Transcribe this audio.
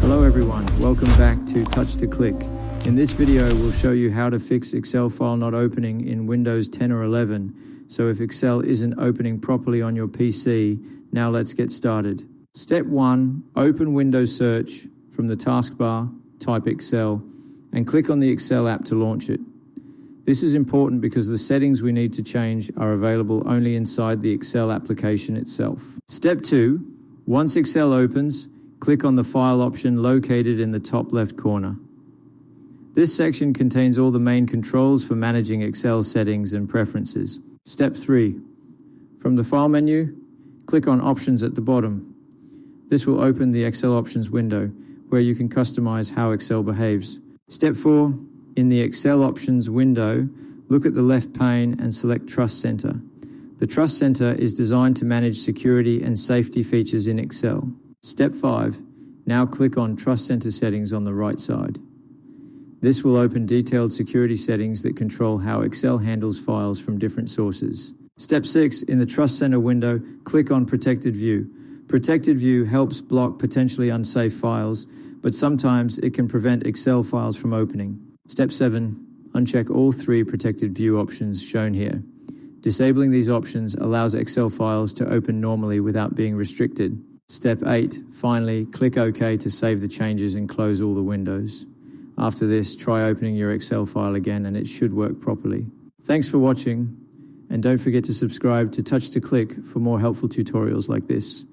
Hello everyone, welcome back to Touch to Click. In this video, we'll show you how to fix Excel file not opening in Windows 10 or 11. So if Excel isn't opening properly on your PC, now let's get started. Step 1, open Windows Search from the taskbar, type Excel, and click on the Excel app to launch it. This is important because the settings we need to change are available only inside the Excel application itself. Step 2, once Excel opens, click on the File option located in the top left corner. This section contains all the main controls for managing Excel settings and preferences. Step 3, from the File menu, click on Options at the bottom. This will open the Excel Options window, where you can customize how Excel behaves. Step 4, in the Excel Options window, look at the left pane and select Trust Center. The Trust Center is designed to manage security and safety features in Excel. Step 5, now click on Trust Center settings on the right side. This will open detailed security settings that control how Excel handles files from different sources. Step 6, in the Trust Center window, click on Protected View. Protected View helps block potentially unsafe files, but sometimes it can prevent Excel files from opening. Step 7, uncheck all 3 Protected View options shown here. Disabling these options allows Excel files to open normally without being restricted. Step 8, finally, click OK to save the changes and close all the windows. After this, try opening your Excel file again and it should work properly. Thanks for watching, and don't forget to subscribe to Touch to Click for more helpful tutorials like this.